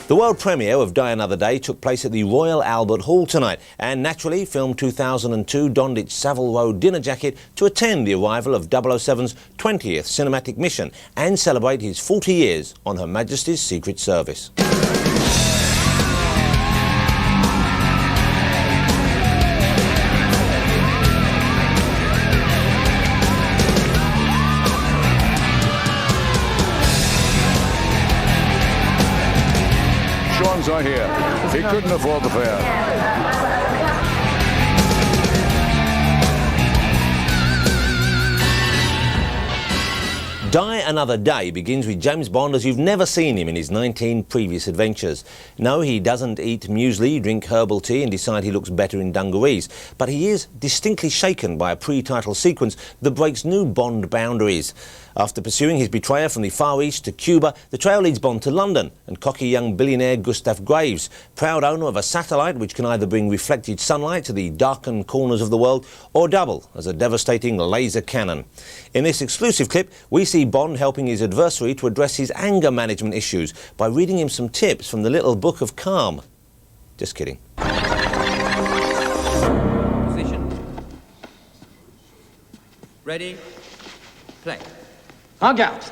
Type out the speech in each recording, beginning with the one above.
The world premiere of Die Another Day took place at the Royal Albert Hall tonight, and naturally, Film 2002 donned its Savile Row dinner jacket to attend the arrival of 007's 20th cinematic mission and celebrate his 40 years on Her Majesty's Secret Service. Sean's not here. He couldn't afford the fare. Die Another Day begins with James Bond as you've never seen him in his 19 previous adventures. No, he doesn't eat muesli, drink herbal tea and decide he looks better in dungarees. But he is distinctly shaken by a pre-title sequence that breaks new Bond boundaries. After pursuing his betrayer from the Far East to Cuba, the trail leads Bond to London and cocky young billionaire Gustav Graves, proud owner of a satellite which can either bring reflected sunlight to the darkened corners of the world or double as a devastating laser cannon. In this exclusive clip, we see Bond helping his adversary to address his anger management issues by reading him some tips from the Little Book of Calm. Just kidding. Position. Ready. Play. Hug out.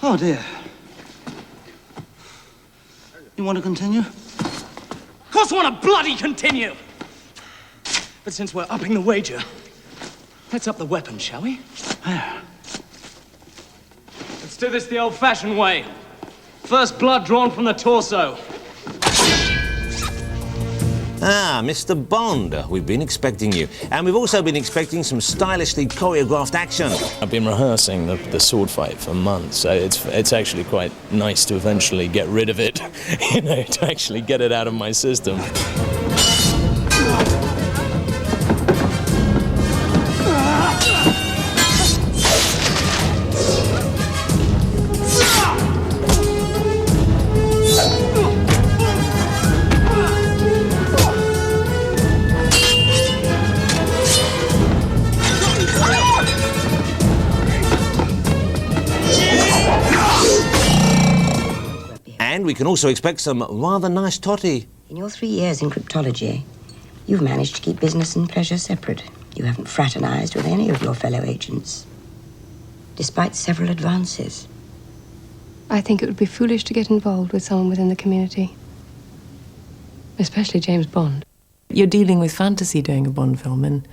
Oh dear. You want to continue? Of course I want to bloody continue! But since we're upping the wager, let's up the weapon, shall we? Where? Let's do this the old-fashioned way. First blood drawn from the torso. Ah, Mr. Bond, we've been expecting you. And we've also been expecting some stylishly choreographed action. I've been rehearsing the sword fight for months, so it's actually quite nice to eventually get rid of it, you know, to actually get it out of my system. And we can also expect some rather nice toddy. In your 3 years in cryptology, you've managed to keep business and pleasure separate. You haven't fraternized with any of your fellow agents, despite several advances. I think it would be foolish to get involved with someone within the community, especially James Bond. You're dealing with fantasy doing a Bond film, and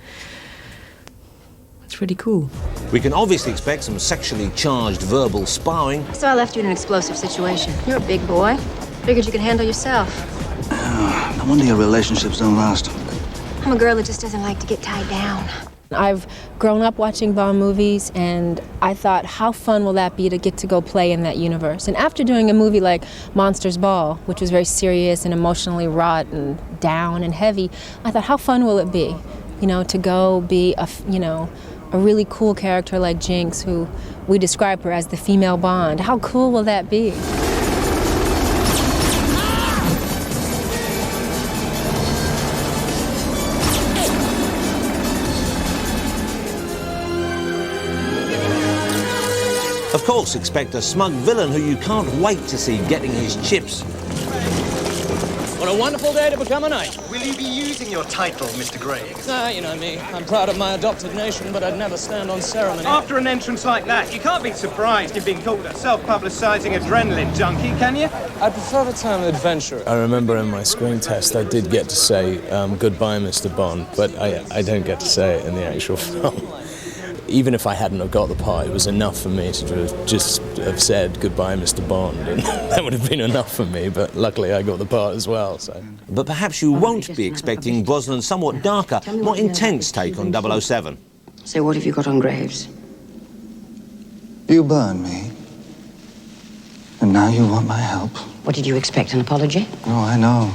it's really cool. We can obviously expect some sexually charged verbal sparring. So I left you in an explosive situation. You're a big boy. Figured you could handle yourself. No wonder your relationships don't last. I'm a girl that just doesn't like to get tied down. I've grown up watching Bond movies, and I thought, how fun will that be to get to go play in that universe? And after doing a movie like Monsters Ball, which was very serious and emotionally wrought and down and heavy, I thought, how fun will it be, you know, to go be a really cool character like Jinx, who we describe her as the female Bond. How cool will that be? Of course, expect a smug villain who you can't wait to see getting his chips. What a wonderful day to become a knight. Will you be using your title, Mr. Graves? You know me. I'm proud of my adopted nation, but I'd never stand on ceremony. After an entrance like that, you can't be surprised you're being called a self-publicizing adrenaline junkie, can you? I prefer the term adventurer. I remember in my screen test I did get to say goodbye, Mr. Bond, but I don't get to say it in the actual film. Even if I hadn't have got the part, it was enough for me to just have said goodbye, Mr. Bond, and that would have been enough for me, but luckily I got the part as well, so. But perhaps you won't be expecting Brosnan's somewhat darker, more intense take on 007. So what have you got on Graves? You burned me. And now you want my help. What did you expect, an apology? Oh, I know.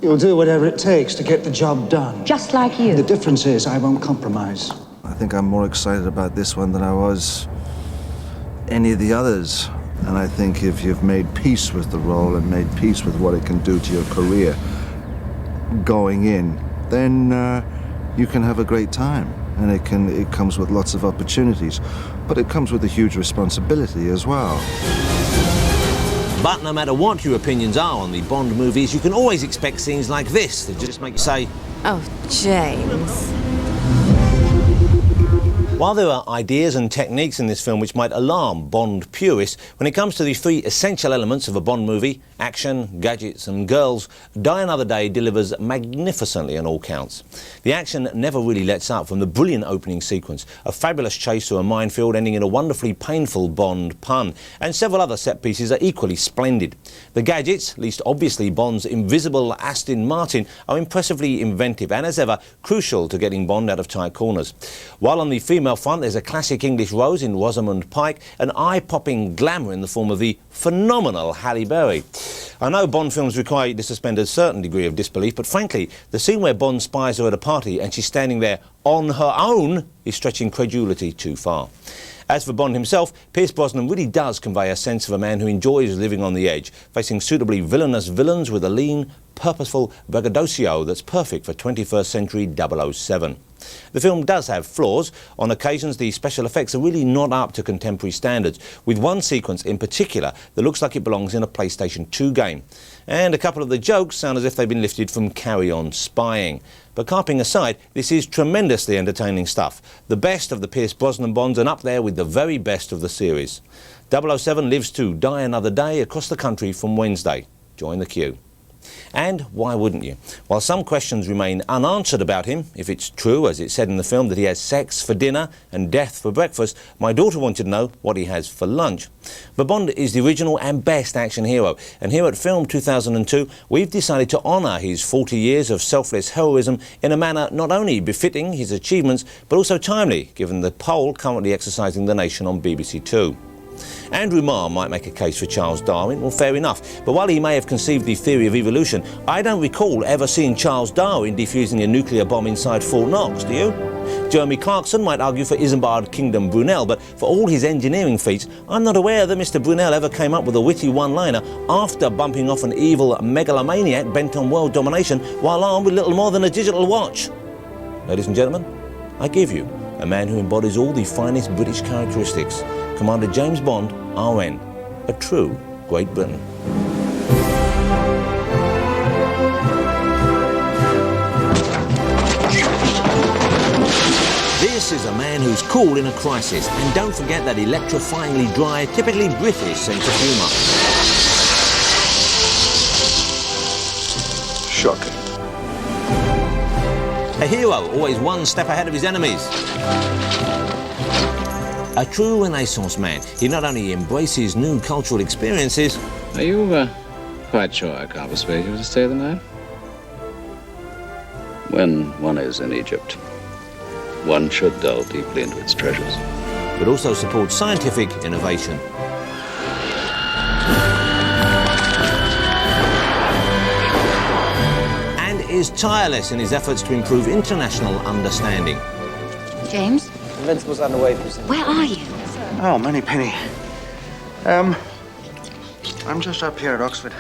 You'll do whatever it takes to get the job done. Just like you. The difference is I won't compromise. I think I'm more excited about this one than I was any of the others. And I think if you've made peace with the role and made peace with what it can do to your career going in, then you can have a great time. and it comes with lots of opportunities, but it comes with a huge responsibility as well. But no matter what your opinions are on the Bond movies, you can always expect scenes like this that just make you say, "Oh, James." While there are ideas and techniques in this film which might alarm Bond purists, when it comes to the three essential elements of a Bond movie, action, gadgets and girls, Die Another Day delivers magnificently on all counts. The action never really lets up, from the brilliant opening sequence, a fabulous chase through a minefield ending in a wonderfully painful Bond pun, and several other set pieces are equally splendid. The gadgets, least obviously Bond's invisible Aston Martin, are impressively inventive and, as ever, crucial to getting Bond out of tight corners. While on the female front there's a classic English rose in Rosamund Pike, an eye-popping glamour in the form of the phenomenal Halle Berry. I know Bond films require you to suspend a certain degree of disbelief, but frankly, the scene where Bond spies her at a party and she's standing there on her own is stretching credulity too far. As for Bond himself, Pierce Brosnan really does convey a sense of a man who enjoys living on the edge, facing suitably villainous villains with a lean, purposeful braggadocio that's perfect for 21st century 007. The film does have flaws. On occasions, the special effects are really not up to contemporary standards, with one sequence in particular that looks like it belongs in a PlayStation 2 game. And a couple of the jokes sound as if they've been lifted from Carry On Spying. But carping aside, this is tremendously entertaining stuff. The best of the Pierce Brosnan Bonds and up there with the very best of the series. 007 lives to Die Another Day across the country from Wednesday. Join the queue. And why wouldn't you? While some questions remain unanswered about him, if it's true, as it's said in the film, that he has sex for dinner and death for breakfast, my daughter wanted to know what he has for lunch. But Bond is the original and best action hero, and here at Film 2002 we've decided to honour his 40 years of selfless heroism in a manner not only befitting his achievements, but also timely, given the poll currently exercising the nation on BBC Two. Andrew Marr might make a case for Charles Darwin, well, fair enough, but while he may have conceived the theory of evolution, I don't recall ever seeing Charles Darwin defusing a nuclear bomb inside Fort Knox, do you? Jeremy Clarkson might argue for Isambard Kingdom Brunel, but for all his engineering feats, I'm not aware that Mr. Brunel ever came up with a witty one-liner after bumping off an evil megalomaniac bent on world domination while armed with little more than a digital watch. Ladies and gentlemen, I give you a man who embodies all the finest British characteristics, Commander James Bond, RN, a true Great Britain. This is a man who's cool in a crisis, and don't forget that electrifyingly dry, typically British sense of humour. Shocking. A hero, always one step ahead of his enemies. A true Renaissance man. He not only embraces new cultural experiences... Are you quite sure I can't persuade you to stay the night? When one is in Egypt, one should delve deeply into its treasures. But also supports scientific innovation. And is tireless in his efforts to improve international understanding. James? Invincible's underway, President. Where are you? Oh, Moneypenny. I'm just up here at Oxford,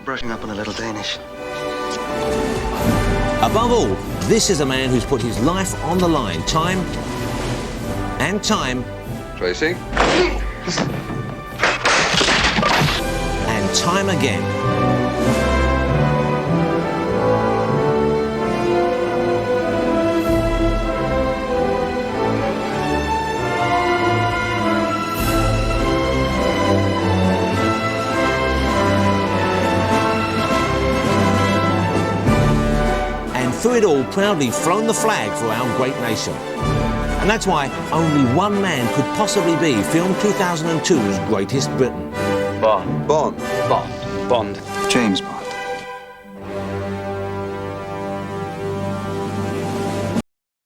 brushing up on a little Danish. Above all, this is a man who's put his life on the line, time and time. Tracy? And time again. Through it all, proudly flown the flag for our great nation. And that's why only one man could possibly be Film 2002's greatest Britain. Bond. Bond. Bond. James Bond.